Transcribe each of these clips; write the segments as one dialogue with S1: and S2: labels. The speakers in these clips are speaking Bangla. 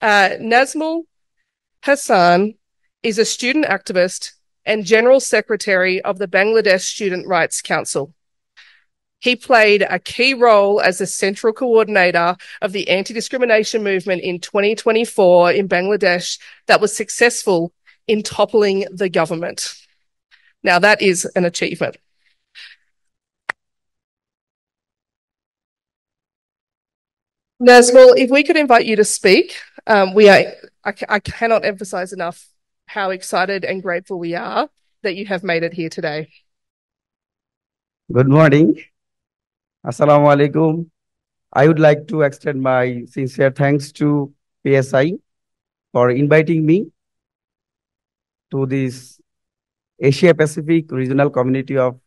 S1: Nazmul Hassan is a student activist and General Secretary of the Bangladesh Student Rights Council. He played a key role as the central coordinator of the anti-discrimination movement in 2024 in Bangladesh that was successful in toppling the government. Now, that is an achievement. Nazmul, if we could invite you to speak, I cannot emphasize enough how excited and grateful we are that you have made it here today.
S2: Good morning. Assalamu alaikum. I would like to extend my sincere thanks to PSI for inviting me to this Asia Pacific Regional Community of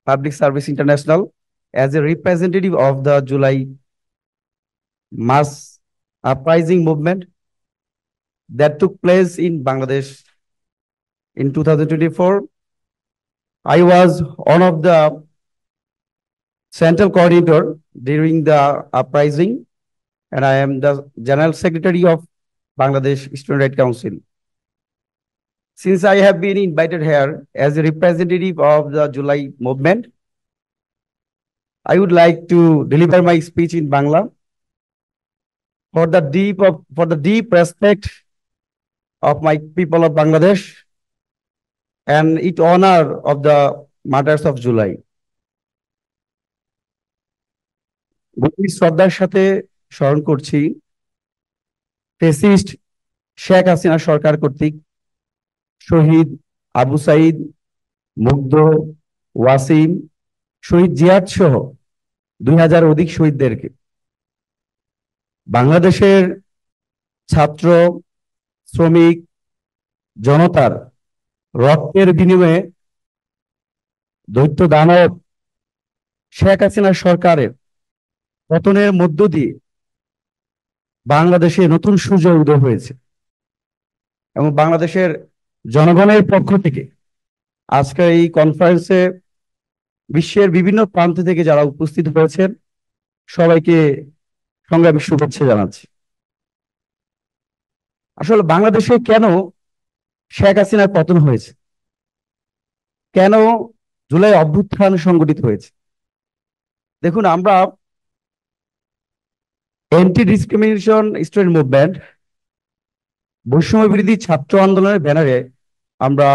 S2: Public Service International as a representative of the July mass uprising movement that took place in Bangladesh in 2024. I was one of the central coordinator during the uprising, and I am the General Secretary of Bangladesh Student Rights Council. Since I have been invited here as a representative of the July movement, I would like to deliver my speech in Bangla for the deep respect of my people of Bangladesh and in honor of the martyrs of July. গভীর শ্রদ্ধার সাথে স্মরণ করছি ফ্যাসিস্ট শেখ হাসিনা সরকার কর্তৃক শহীদ আবু সাইদ, মুগ্ধ, ওয়াসিম, শহীদ জিয়াদ সহ 2000 অধিক শহীদদেরকে। বাংলাদেশের ছাত্র, শ্রমিক, জনতার রক্তের বিনিময়ে দৈত্য দানব শেখ হাসিনা সরকারের পতনের মধ্য দিয়ে বাংলাদেশে নতুন সূর্য উদয় হয়েছে এবং বাংলাদেশের জনগণের পক্ষ থেকে আজকের এই কনফারেন্সে বিশ্বের বিভিন্ন প্রান্ত থেকে যারা উপস্থিত হয়েছেন সবাইকে সংগ্রামী শুভেচ্ছা জানাচ্ছি। আসলে বাংলাদেশে কেন শেখ হাসিনার পতন হয়েছে, কেন জুলাই অভ্যুত্থান সংগঠিত হয়েছে? দেখুন, আমরা অ্যান্টি ডিসক্রিমিনেশন স্টুডেন্ট মুভমেন্ট বৈষম্য বিরোধী ছাত্র আন্দোলনের ব্যানারে আমরা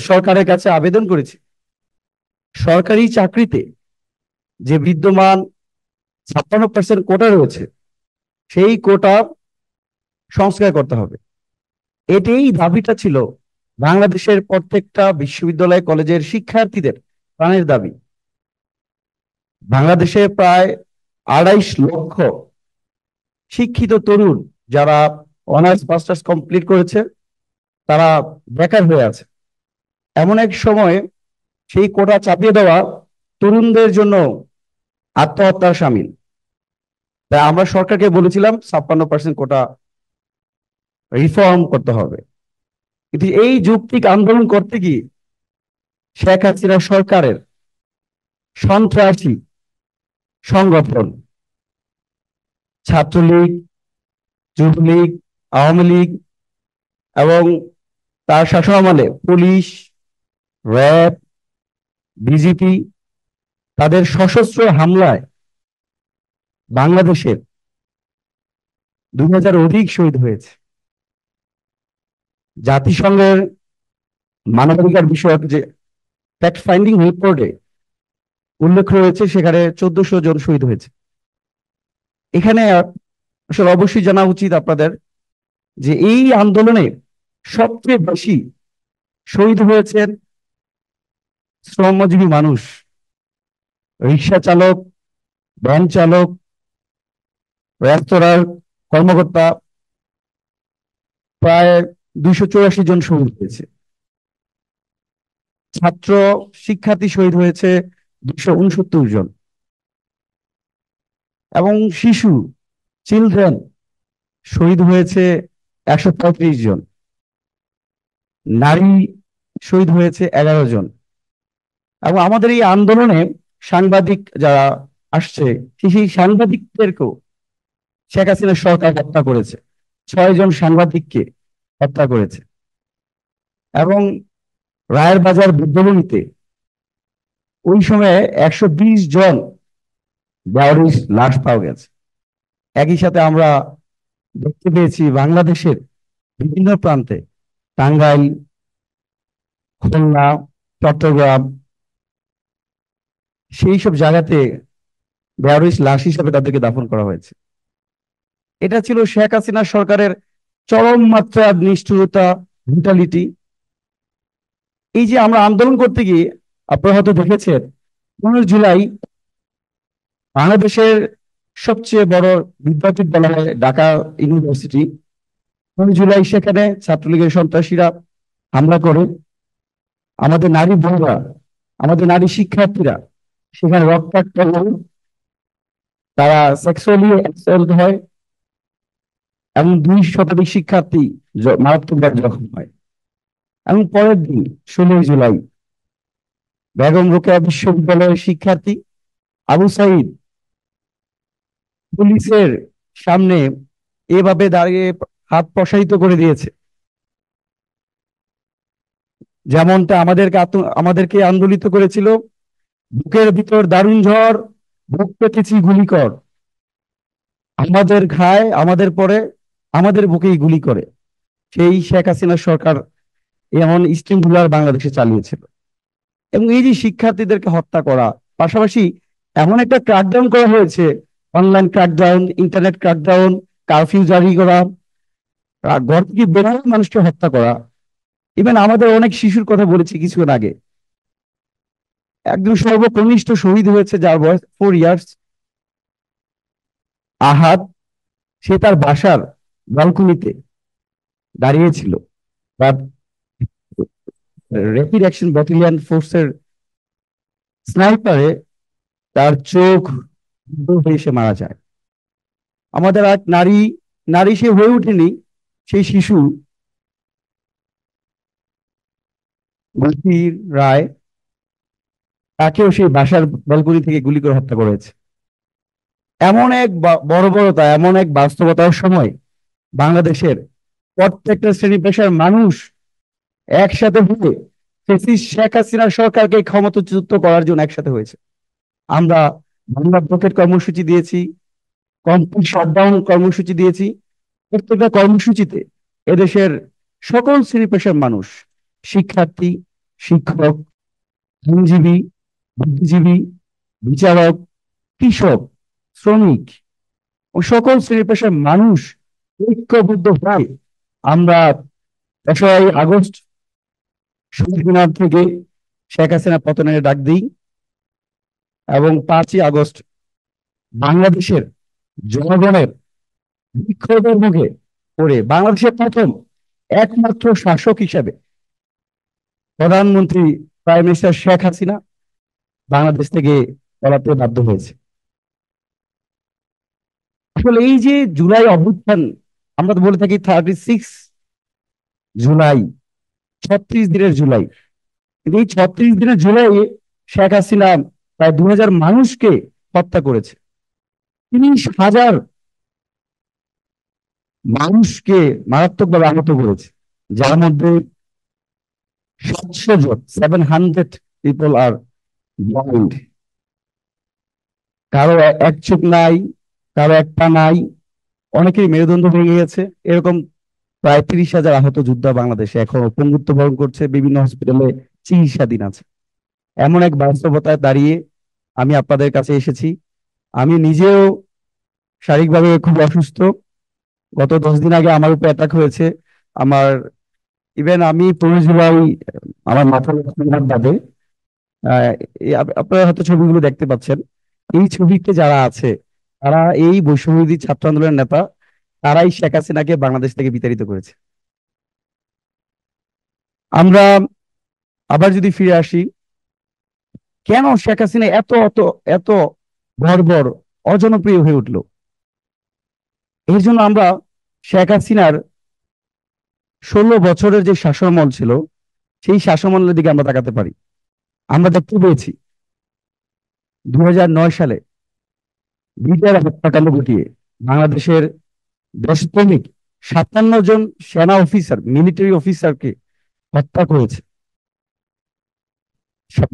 S2: সরকারের কাছে আবেদন করেছি সরকারি চাকরিতে যে বিদ্যমান 56% কোটা রয়েছে সেই কোটা সংস্কার করতে হবে। এটাই দাবিটা ছিল বাংলাদেশের প্রত্যেকটা বিশ্ববিদ্যালয় কলেজের শিক্ষার্থীদের প্রাণের দাবি। বাংলাদেশে প্রায় 28 লক্ষ শিক্ষিত তরুণ যারা অনার্স মাস্টার্স কমপ্লিট করেছে তারা বেকার হয়ে আছে। এমন এক সময়ে সেই কোটা চাপিয়ে দেওয়া তরুণদের জন্য আত্মহত্যার শামিল। তাই আমরা সরকারকে বলেছিলাম 56% কোটা রিফর্ম করতে হবে। কিন্তু এই যৌক্তিক আন্দোলন করতে গিয়ে শেখ হাসিনা সরকারের সন্ত্রাসী সংগঠন ছাত্রলীগ, যুবলীগ, আওয়ামী লীগ এবং তার শাসনামলে পুলিশ, র্যাব, বিজেপি তাদের সশস্ত্র হামলায় বাংলাদেশের 2000 অধিক শহীদ হয়েছে। জাতিসংঘের মানবাধিকার বিষয়ক যে ফ্যাক্ট ফাইন্ডিং রিপোর্টে উল্লেখ রয়েছে সেখানে 1400 জন শহীদ হয়েছে। এখানে আসলে অবশ্যই জানা উচিত আপনাদের যে এই আন্দোলনে সবচেয়ে বেশি শহীদ হয়েছেন শ্রমজীবী মানুষ, রিক্সা চালক, ভ্যান চালক, রেস্তোরাঁর কর্মকর্তা, প্রায় 284 জন শহীদ হয়েছে। ছাত্র শিক্ষার্থী শহীদ হয়েছে 269 জন এবং শিশু চিলড্রেন শহীদ হয়েছে 135 জন, নারী শহীদ হয়েছে 11 জন। এবং আমাদের এই আন্দোলনে সাংবাদিক যারা আসছে সেই সাংবাদিকদেরকেও শেখ হাসিনা সরকার হত্যা করেছে, 6 জন সাংবাদিককে হত্যা করেছে। এবং রায়ের বাজার বৃদ্ধভূমিতে ওই সময়ে 120 জন বেওয়ারিশ লাশ পাওয়া গেছে। একই সাথে আমরা দেখতে পেয়েছি বাংলাদেশের বিভিন্ন প্রান্তে, টাঙ্গাইল, খুলনা, চট্টগ্রাম, সেই সব জায়গাতে বেওয়ারিশ লাশ হিসেবে তাদেরকে দাফন করা হয়েছে। এটা ছিল শেখ হাসিনা সরকারের চরম মাত্রার নিষ্ঠুরতা, ব্রুটালিটি। এই যে আমরা আন্দোলন করতে গিয়ে আপনারা হয়তো দেখেছেন 15 জুলাই বাংলাদেশের সবচেয়ে বড় বিদ্যাপীঠ বলা হয় ঢাকা ইউনিভার্সিটি। 15 জুলাই সেখানে ছাত্রলীগের সন্ত্রাসীরা হামলা করে, আমাদের নারী বোনরা, আমাদের নারী শিক্ষার্থীরা সেখানে রক্তাক্ত হয়, তারা সেক্সুয়ালি অ্যাসল্ট হয় এবং 2 শতাধিক শিক্ষার্থী মারাত্মকভাবে জখম হয়। এবং পরের দিন 16 জুলাই বেগম রোকেয়া বিশ্ববিদ্যালয়ের শিক্ষার্থী আবু সাইদ পুলিশের সামনে এভাবে দাঁড়িয়ে হাত প্রসারিত করে দিয়েছে, যেমনটা আমাদেরকে আন্দোলিত করেছিল, বুকের ভিতর দারুণ ঝড়, বুক পেতেছি গুলি কর, আমাদের খায় আমাদের পরে আমাদের বুকেই গুলি করে। সেই শেখ হাসিনা সরকার এমন স্টিমগুলার বাংলাদেশে চালিয়েছিল। এবং এই যে শিক্ষার্থীদেরকে হত্যা করা, পাশাপাশি এমন একটা ক্র্যাকডাউন করা হয়েছে, online crackdown, internet crackdown, curfew জারি করা, ঘর থেকে বের হয়ে মানুষকে হত্যা করা। ইভেন আমাদের অনেক শিশুর কথা বলেছি কিছুক্ষণ আগে, একজন সর্বকনিষ্ঠ শহীদ হয়েছে যার বয়স 4 ইয়ার্স, আহাদ। সে তার বাসার ব্যালকনিতে দাঁড়িয়েছিল, বাট র্যাপিড অ্যাকশন ব্যাটালিয়ন ফোর্সের স্নাইপারে তার চোখ হয়ে সে মারা যায়। আমাদের এক নারী নারী সে হয়ে ওঠেনি, সেই শিশু গুলতির রায়, তাকেও সেই বাসার ব্যালকনি থেকে গুলি করে হত্যা করেছে। এমন এক বর্বরতা, এমন এক বাস্তবতার সময় বাংলাদেশের প্রত্যেকটা শ্রেণী পেশার মানুষ একসাথে হয়ে শেখ হাসিনা সরকারকে ক্ষমতাচ্যুত করার জন্য একসাথে হয়েছে। আমরা বাংলা ব্লকেট কর্মসূচি দিয়েছি, কমপ্লিট শাটডাউন কর্মসূচি দিয়েছি। প্রত্যেকটা কর্মসূচিতে এদেশের সকল শ্রেণী পেশার মানুষ, শিক্ষার্থী, শিক্ষক, আইনজীবী, বুদ্ধিজীবী, বিচারক, কৃষক, শ্রমিক ও সকল শ্রেণী পেশার মানুষ ঐক্যবদ্ধ হয়ে আমরা 1 আগস্ট শহীদ মিনার থেকে শেখ হাসিনা পতনের ডাক দিই এবং 5 আগস্ট বাংলাদেশের জনগণের বিক্ষোভের মুখে পড়ে বাংলাদেশের প্রথম একমাত্র শাসক হিসেবে প্রধানমন্ত্রী প্রাইম মিনিস্টার শেখ হাসিনা বাংলাদেশ থেকে পলাতে বাধ্য হয়েছে। আসলে এই যে জুলাই অভ্যুত্থান, আমরা তো বলে থাকি 36 জুলাই, 36 দিনের জুলাই, কিন্তু এই 36 দিনের জুলাই শেখ হাসিনা প্রায় 2000 মানুষকে হত্যা করেছে, 30,000 মানুষকে মারাত্মকভাবে আহত করেছে, যার মধ্যে 700 পিপল আর ব্লাইন্ড। কারো এক চোখ নাই, কারো এক পা নাই, অনেকেরই মেরুদণ্ড ভেঙে গেছে। এরকম প্রায় 30,000 আহত যোদ্ধা বাংলাদেশে এখনো পঙ্গুত্ব বরণ করছে, বিভিন্ন হসপিটালে চিকিৎসাধীন আছে। এমন এক বাস্তবতায় দাঁড়িয়ে আমি আপনাদের কাছে এসেছি। আমি নিজেও শারীরিকভাবে খুব অসুস্থ। গত 10 দিন আগে আমার উপর অ্যাটাক হয়েছে। আমার ইভেন আমি 15 জুলাই আমার মাথার বাদে আপনারা হয়তো ছবিগুলো দেখতে পাচ্ছেন। এই ছবিতে যারা আছে তারা এই বৈষম্যবিরোধী ছাত্র আন্দোলনের নেতা, তারাই শেখ হাসিনাকে বাংলাদেশ থেকে বিতাড়িত করেছে। আমরা আবার যদি ফিরে আসি, কেন শেখ হাসিনা এত এত এত বর্বর অজনপ্রিয় হয়ে উঠলো? এর জন্য আমরা শেখ হাসিনার 16 বছরের যে শাসনামল ছিল, সেই শাসনামলের দিকে আমরা তাকাতে পারি। আমরা দেখতে পেয়েছি 2009 সালে বিডিআর হত্যাকাণ্ড ঘটিয়ে বাংলাদেশের দেশপ্রেমিক 57 জন সেনা অফিসার, মিলিটারি অফিসারকে হত্যা করেছে।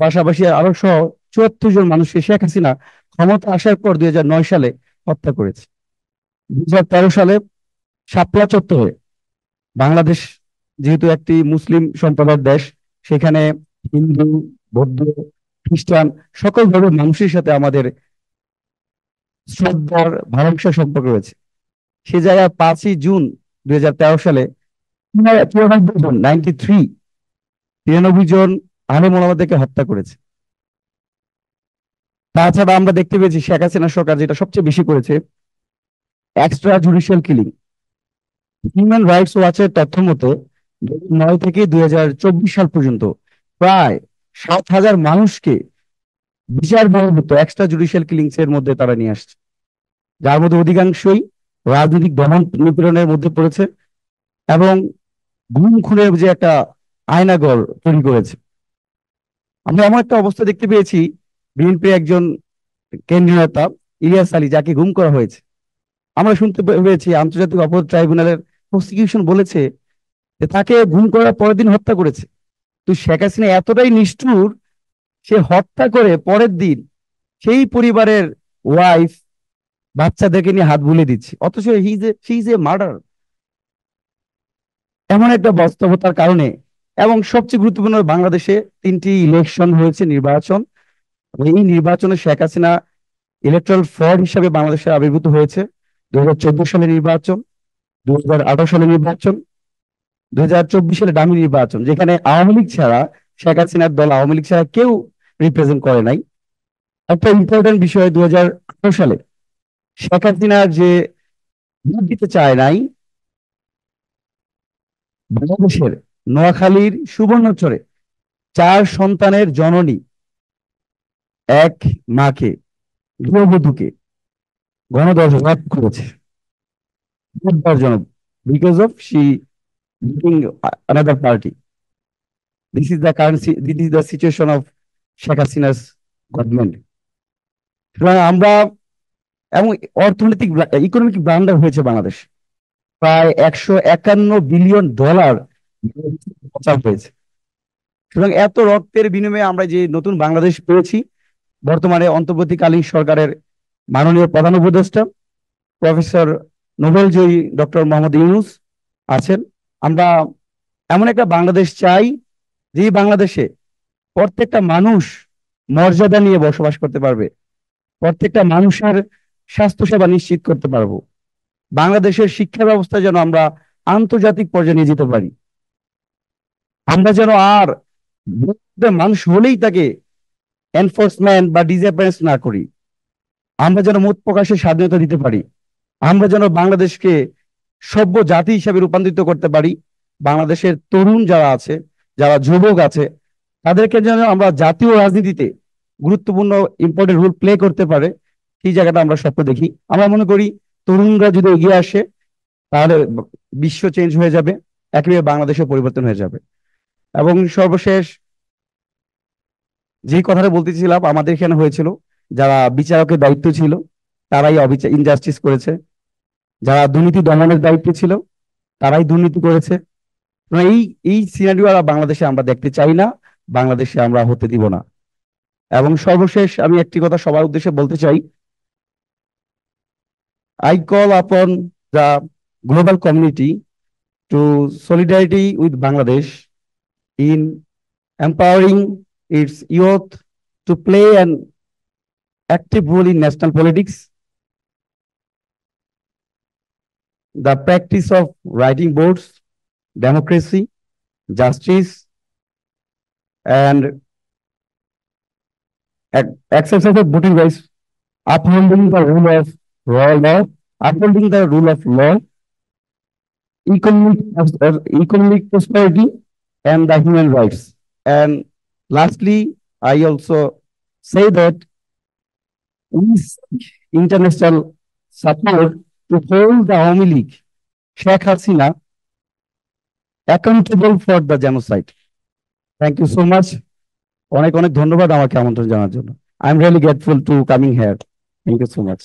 S2: পাশাপাশি আরো 74 জন মানুষকে শেখ হাসিনা ক্ষমতা আসার পর 2009 সালে হত্যা করেছে। 2013 সালে শাপলা চত্বরে, বাংলাদেশ যেহেতু একটি মুসলিম সম্প্রদায়ের দেশ, সেখানে হিন্দু, বৌদ্ধ, খ্রিস্টান সকল ধর্মের মানুষের সাথে আমাদের শ্রদ্ধার ভালোবাসার সম্পর্ক রয়েছে। সে জায়গায় 5ই জুন 2013 সালে 93 জন আলেম ওলামাদেরকে হত্যা করেছে। তাছাড়া আমরা দেখতে পেয়েছি শেখ হাসিনা সরকার যেটা সবচেয়ে বেশি করেছে, extra judicial killing. Human rights ওয়াচের তথ্য মতো 2009 থেকে 2024 সাল পর্যন্ত প্রায় 7,000 মানুষকে বিচার বহির্ভূত এক্সট্রা জুডিশিয়াল কিলিংস এর মধ্যে তারা নিয়ে আসছে, যার মধ্যে অধিকাংশই রাজনৈতিক দমন নিপীড়নের মধ্যে পড়েছে এবং গুম খুনের যে একটা আয়নাঘর তৈরি করেছে। আমরা এমন একটা অবস্থা দেখতে পেয়েছি, বিএনপির একজন কেন্দ্রীয় নেতা ইলিয়াস আলী, যাকে গুম করা হয়েছে। আমরা শুনতে পেয়েছি আন্তর্জাতিক অপরাধ ট্রাইব্যুনালের প্রসিকিউশন বলেছে যে তাকে গুম করার পরের দিন হত্যা করেছে। তো শেখ হাসিনা এতটাই নিষ্ঠুর, সে হত্যা করে পরের দিন সেই পরিবারের ওয়াইফ, বাচ্চাদেরকে নিয়ে হাত বুলিয়ে দিচ্ছে, অথচ হি ইজ এ মার্ডার। এমন একটা বাস্তবতার কারণে, এবং সবচেয়ে গুরুত্বপূর্ণ, বাংলাদেশে 3টি ইলেকশন হয়েছে, নির্বাচন। এই নির্বাচনে শেখ হাসিনা ইলেকট্রাল ফ্রড হিসাবে বাংলাদেশে আবির্ভূত হয়েছে। 2014 সালে নির্বাচন, 2018 সালে নির্বাচন, 2024 সালে ডামি নির্বাচন, যেখানে আওয়ামী লীগ ছাড়া, শেখ হাসিনার দল আওয়ামী লীগ ছাড়া কেউ রিপ্রেজেন্ট করে নাই। একটা ইম্পর্টেন্ট বিষয়, 2018 সালে শেখ হাসিনা যে ভোট দিতে চায় নাই, বাংলাদেশের নোয়াখালীর সুবর্ণচরে 4 সন্তানের জননী এক মাকে, গৃহবধূকে গণধর্ষণ করেছে because of she living another party. This is the current, this is the situation of Sheikh Hasina's government. সুতরাং আমরা, এবং অর্থনৈতিক ইকোনমিক ব্লান্ডার হয়েছে বাংলাদেশ, প্রায় $151 বিলিয়ন হয়েছে। সুতরাং এত রক্তের বিনিময়ে আমরা যে নতুন বাংলাদেশ পেয়েছি, বর্তমানে অন্তর্বর্তীকালীন সরকারের মাননীয় প্রধান উপদেষ্টা প্রফেসর নোবেলজয়ী ডক্টর মোহাম্মদ ইউনূস আছেন। আমরা এমন একটা বাংলাদেশ চাই, যে বাংলাদেশে প্রত্যেকটা মানুষ মর্যাদা নিয়ে বসবাস করতে পারবে, প্রত্যেকটা মানুষের স্বাস্থ্যসেবা নিশ্চিত করতে পারবো। বাংলাদেশের শিক্ষা ব্যবস্থা যেন আমরা আন্তর্জাতিক পর্যায়ে নিয়ে যেতে পারি। আমরা যেন আর মানুষ হলেই তাকে এনফোর্সমেন্ট বা ডিসঅ্যাপিয়ারেন্স না করি। আমরা যেন মত প্রকাশের স্বাধীনতা দিতে পারি। আমরা যেন বাংলাদেশকে সভ্য জাতি হিসাবে রূপান্তরিত করতে পারি। বাংলাদেশের তরুণ যারা আছে, যারা যুবক আছে, তাদেরকে যেন আমরা জাতীয় রাজনীতিতে গুরুত্বপূর্ণ ইম্পর্টেন্ট রোল প্লে করতে পারে, সেই জায়গাটা আমরা স্বপ্ন দেখি। আমরা মনে করি তরুণরা যদি এগিয়ে আসে, তাহলে বিশ্ব চেঞ্জ হয়ে যাবে, একেবারে বাংলাদেশের পরিবর্তন হয়ে যাবে। এবং সর্বশেষ যে কথাটা বলতেছিলাম, আমাদের এখানে হয়েছিল, যারা বিচারকের দায়িত্ব ছিল তারাই ইনজাস্টিস করেছে, যারা দুর্নীতি দমনের দায়িত্বে ছিল তারাই দুর্নীতি করেছে। এই এই সিনারিও বাংলাদেশে আমরা দেখতে চাই না, বাংলাদেশে আমরা হতে দিব না। এবং সর্বশেষ আমি একটি কথা সবার উদ্দেশ্যে বলতে চাই, I call upon the global community to solidarity with Bangladesh in empowering its youth to play an active role in national politics. The practice of writing boards, democracy, justice, and exercise of voting rights, upholding the rule of law, upholding the rule of law, economic prosperity, and the human rights. And lastly, I also say that we seek international support to hold the Awami League, Sheikh Hasina, accountable for the genocide. Thank you so much. অনেক অনেক ধন্যবাদ আমাকে আমন্ত্রণ জানার জন্য। I am really grateful to coming here. Thank you so much.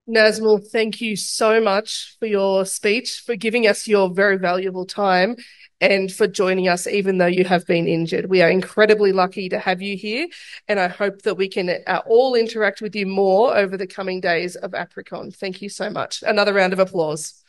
S1: Nazmul, thank you so much for your speech, for giving us your very valuable time, and for joining us, even though you have been injured. We are incredibly lucky to have you here, and I hope that we can all interact with you more over the coming days of APRICON. Thank you so much. Another round of applause.